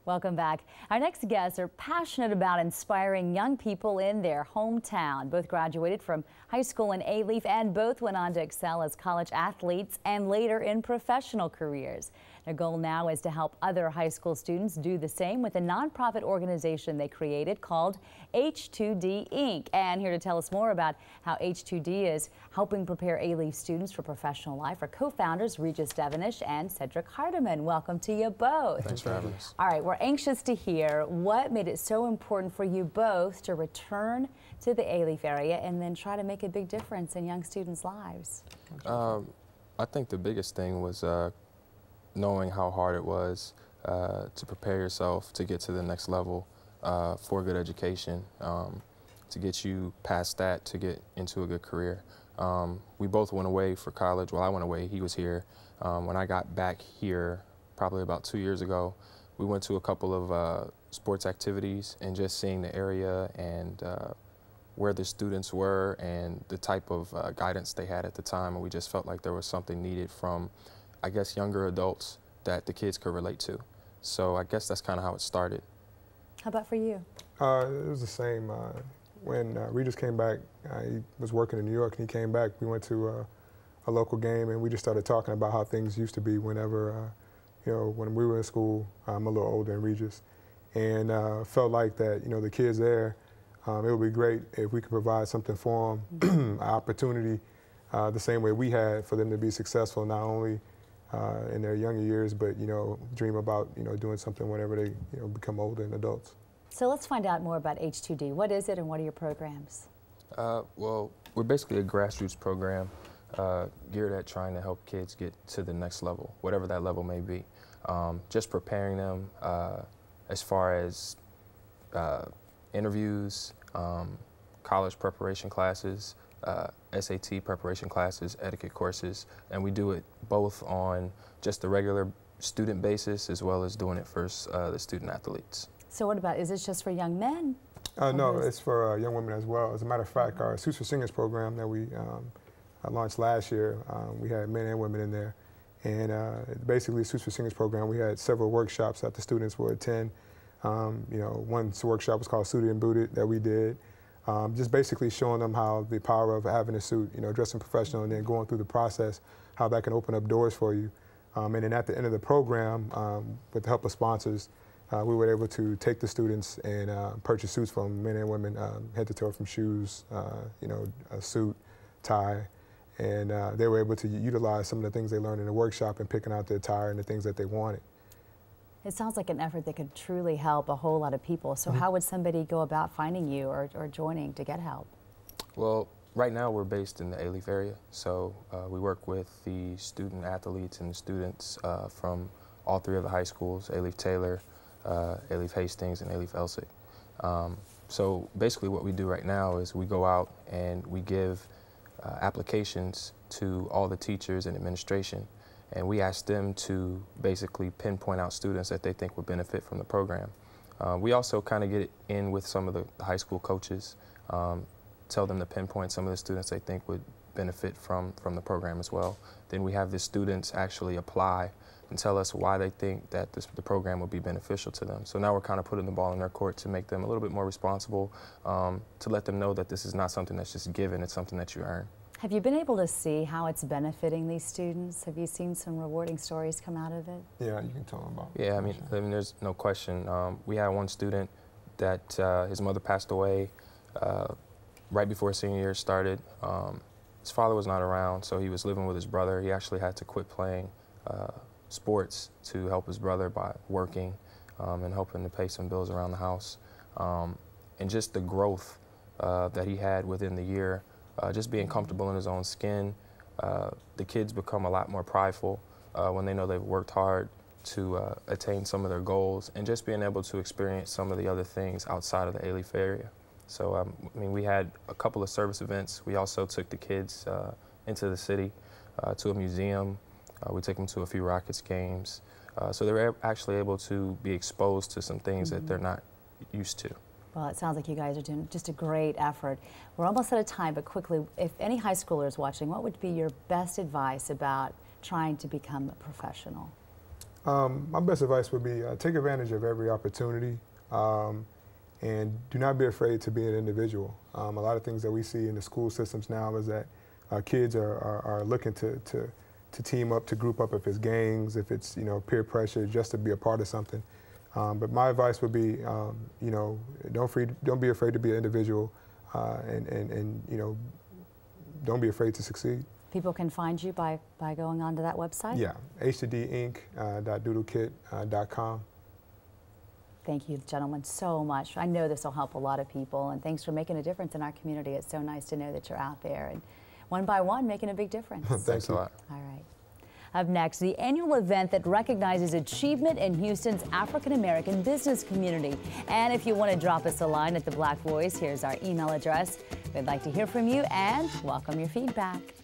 Welcome back. Our next guests are passionate about inspiring young people in their hometown. Both graduated from high school in Alief and both went on to excel as college athletes and later in professional careers. Their goal now is to help other high school students do the same with a nonprofit organization they created called H2d Inc. And here to tell us more about how H2d is helping prepare Alief students for professional life are co-founders Regis Devonish and Cedric Hardeman. Welcome to you both. Thanks for having us. All right, we're anxious to hear what made it so important for you both to return to the Alief area and then try to make a big difference in young students' lives. I think the biggest thing was knowing how hard it was to prepare yourself to get to the next level for a good education, to get you past that, to get into a good career. We both went away for college. Well, I went away, he was here. When I got back here, probably about 2 years ago, we went to a couple of sports activities and just seeing the area and where the students were and the type of guidance they had at the time, and we just felt like there was something needed from, I guess, younger adults that the kids could relate to. So I guess that's kind of how it started. How about for you? It was the same. When Regis came back, he was working in New York, and he came back. We went to a local game, and we just started talking about how things used to be whenever, you know, when we were in school. I'm a little older than Regis, and felt like that, you know, the kids there, it would be great if we could provide something for them, an opportunity, the same way we had for them to be successful, not only in their younger years, but, you know, dream about, you know, doing something whenever they, you know, become older and adults. So let's find out more about H2d. What is it and what are your programs? Well, we're basically a grassroots program geared at trying to help kids get to the next level, whatever that level may be. Just preparing them as far as interviews, college preparation classes, SAT preparation classes, etiquette courses, and we do it both on just the regular student basis as well as doing it for the student athletes. So what about, is it just for young men? No, it's for young women as well. As a matter of fact, our Suits for Singers program that we launched last year, we had men and women in there. And basically, the Suits for Singers program, we had several workshops that the students would attend. You know, one workshop was called Suited and Booted that we did. Just basically showing them how the power of having a suit, you know, dressing professional, and then going through the process, how that can open up doors for you. And then at the end of the program, with the help of sponsors, we were able to take the students and purchase suits from men and women, head to toe, from shoes, you know, a suit, tie, and they were able to utilize some of the things they learned in the workshop and picking out the attire and the things that they wanted. It sounds like an effort that could truly help a whole lot of people. So how would somebody go about finding you or joining to get help? Well, right now we're based in the Alief area, so we work with the student athletes and the students from all three of the high schools, Alief Taylor, Alief Hastings, and Alief Elsik. So basically what we do right now is we go out and we give applications to all the teachers and administration, and we ask them to basically pinpoint out students that they think would benefit from the program. We also kind of get in with some of the high school coaches, tell them to pinpoint some of the students they think would benefit from the program as well. Then we have the students actually apply and tell us why they think that the program would be beneficial to them. So now we're kind of putting the ball in their court to make them a little bit more responsible, to let them know that this is not something that's just given, it's something that you earn. Have you been able to see how it's benefiting these students? Have you seen some rewarding stories come out of it? Yeah, you can tell them about. Yeah, I mean, there's no question. We had one student that his mother passed away right before senior year started. His father was not around, so he was living with his brother. He actually had to quit playing sports to help his brother by working and helping to pay some bills around the house. And just the growth that he had within the year, just being comfortable in his own skin. The kids become a lot more prideful when they know they've worked hard to attain some of their goals, and just being able to experience some of the other things outside of the Alief area. So, I mean, we had a couple of service events. We also took the kids into the city to a museum. We took them to a few Rockets games. So they were actually able to be exposed to some things that they're not used to. Well, it sounds like you guys are doing just a great effort. We're almost out of time, but quickly, if any high schoolers watching, what would be your best advice about trying to become a professional? My best advice would be take advantage of every opportunity and do not be afraid to be an individual. A lot of things that we see in the school systems now is that kids are looking to team up, to group up, if it's gangs, if it's peer pressure, just to be a part of something. But my advice would be, don't be afraid to be an individual, and don't be afraid to succeed. People can find you by going onto that website? Yeah, H2dinc.doodlekit.com. Thank you, gentlemen, so much. I know this will help a lot of people, and thanks for making a difference in our community. It's so nice to know that you're out there and one by one making a big difference. Thanks a lot. All right. Up next, the annual event that recognizes achievement in Houston's African-American business community. And if you want to drop us a line at The Black Voice, here's our email address. We'd like to hear from you and welcome your feedback.